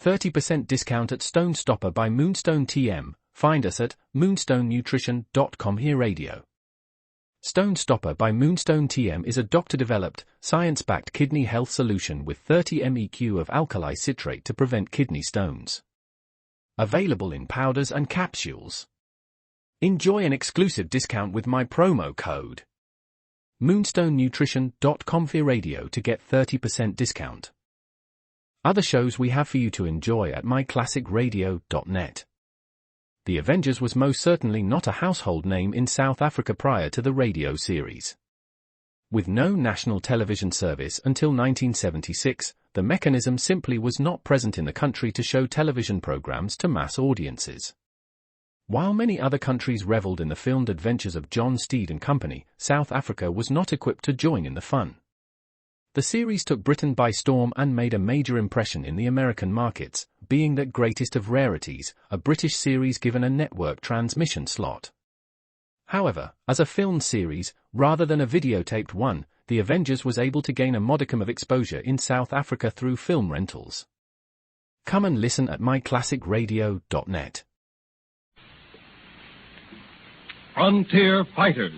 30% discount at Stone Stopper by Moonstone TM. Find us at moonstonenutrition.com. Here radio. Stone Stopper by Moonstone TM is a doctor-developed, science-backed kidney health solution with 30 MEq of alkali citrate to prevent kidney stones. Available in powders and capsules. Enjoy an exclusive discount with my promo code moonstonenutrition.com. Here radio to get 30% discount. Other shows we have for you to enjoy at myclassicradio.net. The Avengers was most certainly not a household name in South Africa prior to the radio series. With no national television service until 1976, the mechanism simply was not present in the country to show television programs to mass audiences. While many other countries reveled in the filmed adventures of John Steed and company, South Africa was not equipped to join in the fun. The series took Britain by storm and made a major impression in the American markets, being that greatest of rarities, a British series given a network transmission slot. However, as a filmed series, rather than a videotaped one, The Avengers was able to gain a modicum of exposure in South Africa through film rentals. Come and listen at myclassicradio.net. Frontier Fighters.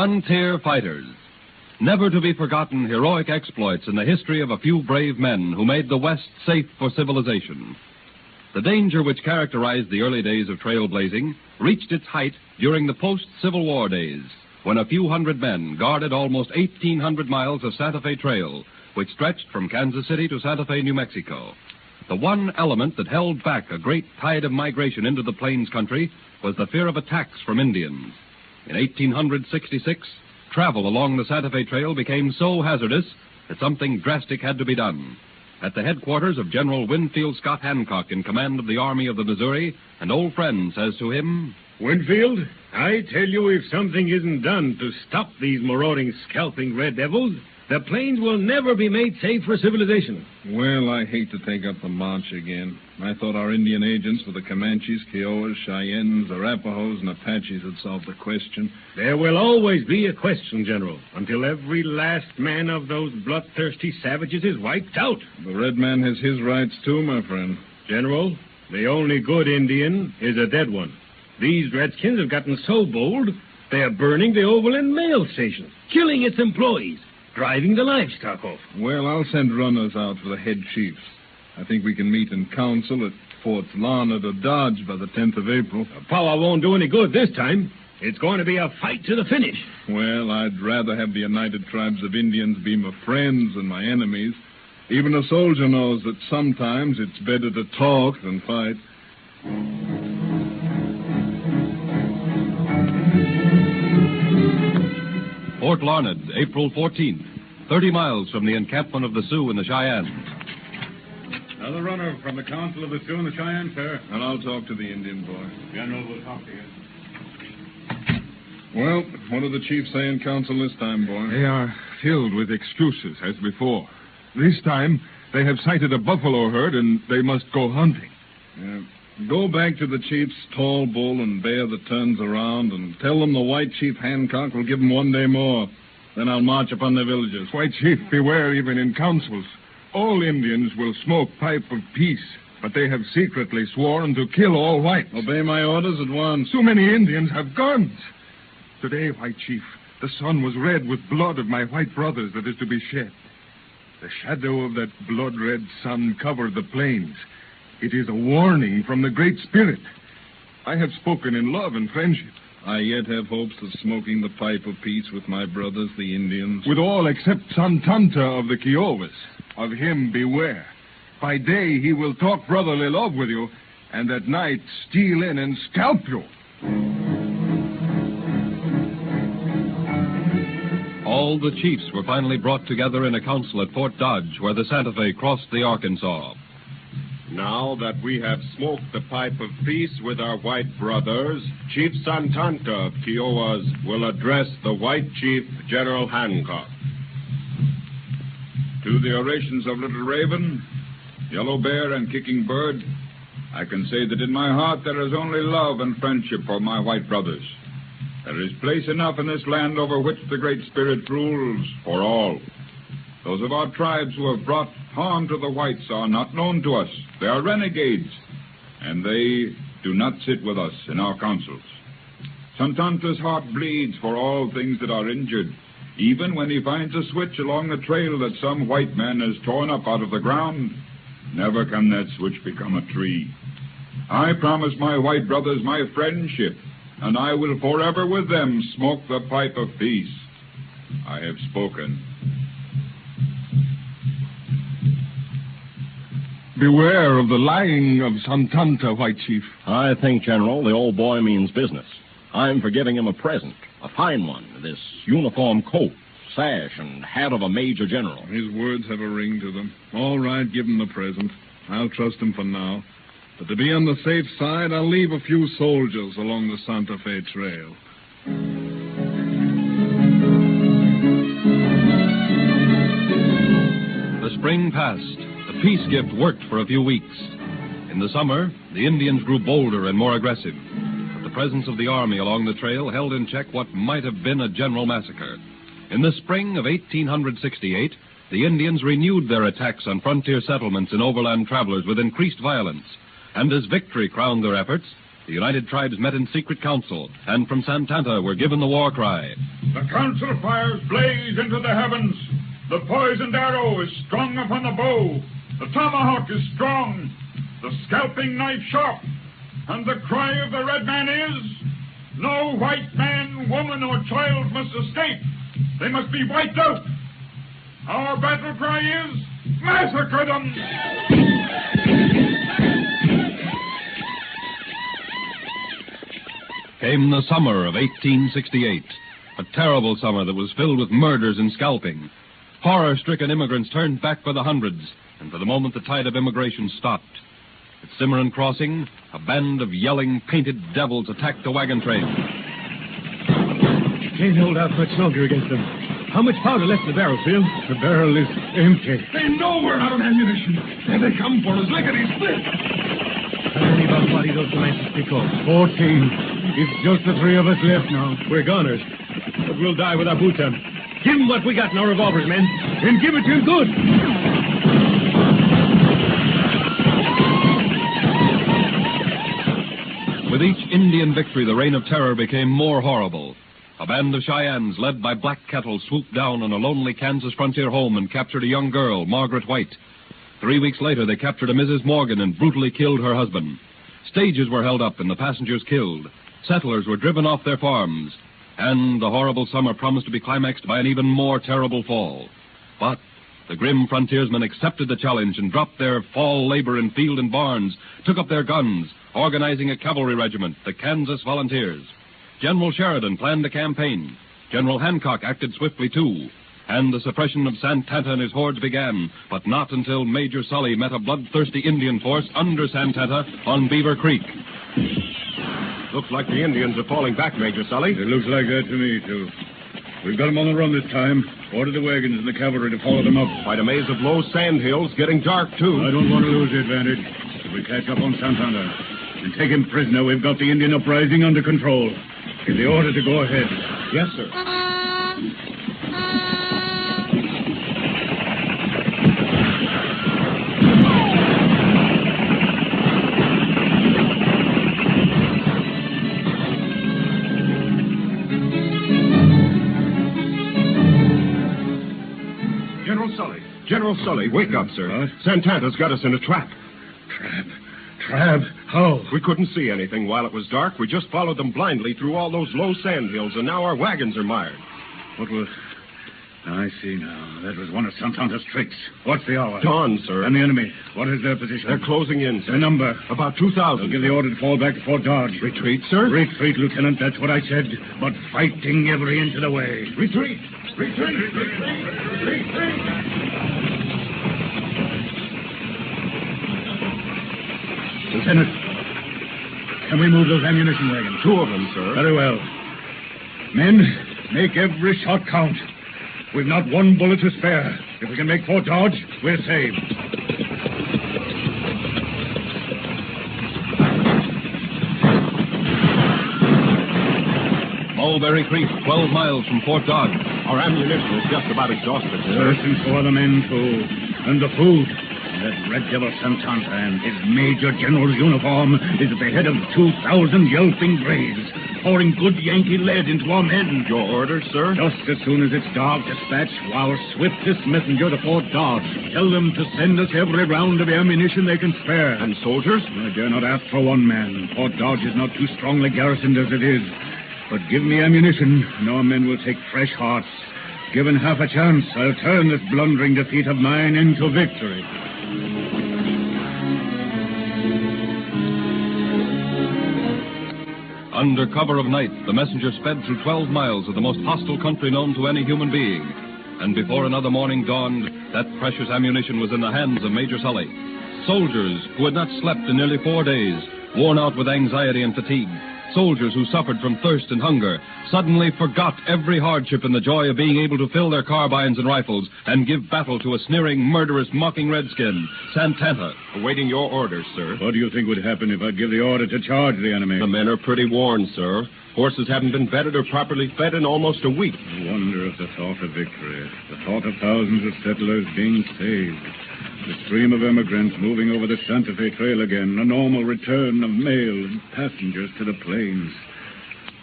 Frontier Fighters. Never to be forgotten heroic exploits in the history of a few brave men who made the West safe for civilization. The danger which characterized the early days of trailblazing reached its height during the post-Civil War days, when a few hundred men guarded almost 1,800 miles of Santa Fe Trail, which stretched from Kansas City to Santa Fe, New Mexico. The one element that held back a great tide of migration into the Plains country was the fear of attacks from Indians. In 1866, travel along the Santa Fe Trail became so hazardous that something drastic had to be done. At the headquarters of General Winfield Scott Hancock in command of the Army of the Missouri, an old friend says to him, "Winfield, I tell you, if something isn't done to stop these marauding, scalping red devils, the plains will never be made safe for civilization." Well, I hate to take up the march again. I thought our Indian agents for the Comanches, Kiowas, Cheyennes, Arapahoes, and Apaches had solved the question. There will always be a question, General, until every last man of those bloodthirsty savages is wiped out. The red man has his rights, too, my friend. General, the only good Indian is a dead one. These redskins have gotten so bold, they are burning the Overland Mail Station, killing its employees, driving the livestock off. Well, I'll send runners out for the head chiefs. I think we can meet in council at Forts Larned or Dodge by the 10th of April. Power won't do any good this time. It's going to be a fight to the finish. Well, I'd rather have the United Tribes of Indians be my friends than my enemies. Even a soldier knows that sometimes it's better to talk than fight. Fort Larned, April 14th, 30 miles from the encampment of the Sioux and the Cheyennes. Another runner from the Council of the Sioux and the Cheyennes, sir. And I'll talk to the Indian boy. General will talk to you. Well, what do the chiefs say in council this time, boy? They are filled with excuses, as before. This time, they have sighted a buffalo herd, and they must go hunting. Go back to the chief's tall bull and bear the turns around and tell them the white chief Hancock will give them 1 day more. Then I'll march upon the villages. White chief, beware even in councils. All Indians will smoke pipe of peace, but they have secretly sworn to kill all whites. Obey my orders at once. So many Indians have guns. Today, White Chief, the sun was red with blood of my white brothers that is to be shed. The shadow of that blood-red sun covered the plains. It is a warning from the Great Spirit. I have spoken in love and friendship. I yet have hopes of smoking the pipe of peace with my brothers, the Indians. With all except Santanta of the Kiowas. Of him beware. By day he will talk brotherly love with you, and at night steal in and scalp you. All the chiefs were finally brought together in a council at Fort Dodge, where the Santa Fe crossed the Arkansas. Now that we have smoked the pipe of peace with our white brothers, Chief Santanta of Kiowas will address the white chief, General Hancock. To the orations of Little Raven, Yellow Bear, and Kicking Bird, I can say that in my heart there is only love and friendship for my white brothers. There is place enough in this land over which the Great Spirit rules for all. Those of our tribes who have brought harm to the whites are not known to us. They are renegades, and they do not sit with us in our councils. Santanta's heart bleeds for all things that are injured, even when he finds a switch along the trail that some white man has torn up out of the ground. Never can that switch become a tree. I promise my white brothers my friendship, and I will forever with them smoke the pipe of peace. I have spoken. Beware of the lying of Santanta, White Chief. I think, General, the old boy means business. I'm for giving him a present, a fine one, this uniform coat, sash, and hat of a major general. His words have a ring to them. All right, give him the present. I'll trust him for now. But to be on the safe side, I'll leave a few soldiers along the Santa Fe Trail. The spring passed. The peace gift worked for a few weeks. In the summer, the Indians grew bolder and more aggressive. But the presence of the army along the trail held in check what might have been a general massacre. In the spring of 1868, the Indians renewed their attacks on frontier settlements and overland travelers with increased violence. And as victory crowned their efforts, the United Tribes met in secret council, and from Santanta were given the war cry. The council fires blaze into the heavens. The poisoned arrow is strung upon the bow. The tomahawk is strong. The scalping knife sharp. And the cry of the red man is, no white man, woman, or child must escape. They must be wiped out. Our battle cry is, massacre them! Came the summer of 1868, a terrible summer that was filled with murders and scalping. Horror-stricken immigrants turned back by the hundreds, and for the moment the tide of immigration stopped. At Cimarron Crossing, a band of yelling, painted devils attacked the wagon train. Can't hold out much longer against them. How much powder left in the barrel, Phil? The barrel is empty. They know we're out of ammunition. There they come for us. Lickety-split. How many body those Comanches pick off? 14. It's just the three of us left now. We're goners. But we'll die with our boots on. Give them what we got in our revolvers, men. And give it to them good. With each Indian victory, the reign of terror became more horrible. A band of Cheyennes, led by Black Kettle, swooped down on a lonely Kansas frontier home and captured a young girl, Margaret White. 3 weeks later, they captured a Mrs. Morgan and brutally killed her husband. Stages were held up and the passengers killed. Settlers were driven off their farms. And the horrible summer promised to be climaxed by an even more terrible fall. But the grim frontiersmen accepted the challenge and dropped their fall labor in field and barns, took up their guns, organizing a cavalry regiment, the Kansas Volunteers. General Sheridan planned a campaign. General Hancock acted swiftly, too. And the suppression of Santanta and his hordes began, but not until Major Sully met a bloodthirsty Indian force under Santanta on Beaver Creek. Looks like the Indians are falling back, Major Sully. It looks like that to me, too. We've got them on the run this time. Order the wagons and the cavalry to follow them up. Quite a maze of low sand hills, getting dark, too. I don't want to lose the advantage. If we catch up on Santander and take him prisoner, we've got the Indian uprising under control. Give the order to go ahead. Yes, sir. General Sully, wake up, sir. What? Santanta's got us in a trap. Trap? How? We couldn't see anything while it was dark. We just followed them blindly through all those low sand hills, and now our wagons are mired. What was... I see now. That was one of Santanta's tricks. What's the hour? Dawn, sir. And the enemy? What is their position? They're closing in, sir. The number? About 2,000. I'll give the order to fall back to Fort Dodge. Retreat, sir? Retreat, Lieutenant. That's what I said. But fighting every inch of the way. Retreat! Retreat! Retreat! Retreat! Lieutenant, can we move those ammunition wagons? 2 of them, sir. Very well. Men, make every shot count. We've not one bullet to spare. If we can make Fort Dodge, we're saved. Mulberry Creek, 12 miles from Fort Dodge. Our ammunition is just about exhausted, sir. Yes, and so are the men, too. And the food. That red devil Santanta and his Major General's uniform is at the head of 2,000 yelping braves, pouring good Yankee lead into our men. Your orders, sir? Just as soon as it's dark, dispatch our swiftest messenger to Fort Dodge. Tell them to send us every round of ammunition they can spare. And soldiers? I dare not ask for one man. Fort Dodge is not too strongly garrisoned as it is. But give me ammunition, and our men will take fresh hearts. Given half a chance, I'll turn this blundering defeat of mine into victory. Under cover of night, the messenger sped through 12 miles of the most hostile country known to any human being. And before another morning dawned, that precious ammunition was in the hands of Major Sully. Soldiers who had not slept in nearly 4 days, worn out with anxiety and fatigue. Soldiers who suffered from thirst and hunger suddenly forgot every hardship in the joy of being able to fill their carbines and rifles and give battle to a sneering, murderous, mocking redskin, Santanta. Awaiting your orders, sir. What do you think would happen if I give the order to charge the enemy? The men are pretty worn, sir. Horses haven't been bedded or properly fed in almost a week. I wonder if the thought of victory, the thought of thousands of settlers being saved, the stream of immigrants moving over the Santa Fe Trail again, a normal return of mail and passengers to the plains.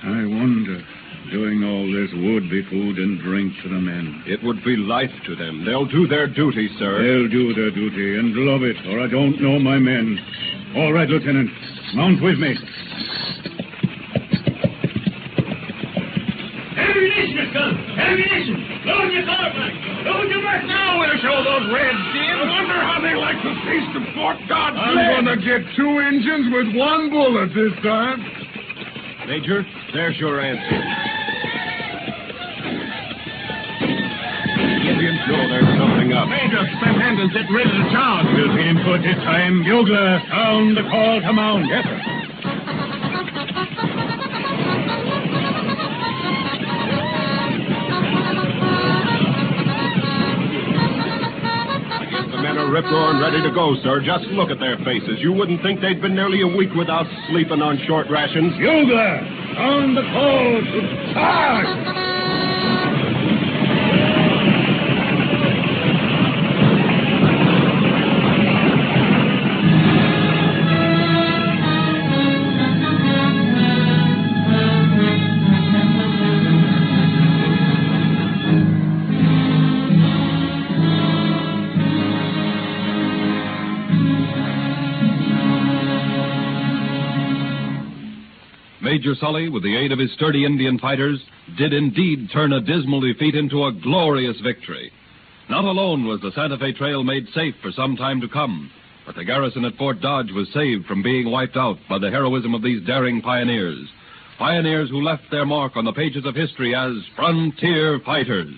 I wonder, doing all this would be food and drink to the men. It would be life to them. They'll do their duty, sir. They'll do their duty and love it, or I don't know my men. All right, Lieutenant. Mount with me. Ammunition, son! Ammunition! Load your carbine! Load your rifle! Now we'll show those redskins! I wonder how they like the taste of Fort Dodge. I'm going to get 2 engines with 1 bullet this time. Major, there's your answer. Indians know there's something up. Major, step hand and get ready to charge. We'll be in good this time. Bugler, sound the call to mount. Yes, sir. Rip-roaring ready to go, sir. Just look at their faces. You wouldn't think they'd been nearly a week without sleeping on short rations. Bugler, sound the call to charge! Major Sully, with the aid of his sturdy Indian fighters, did indeed turn a dismal defeat into a glorious victory. Not alone was the Santa Fe Trail made safe for some time to come, but the garrison at Fort Dodge was saved from being wiped out by the heroism of these daring pioneers. Pioneers who left their mark on the pages of history as frontier fighters.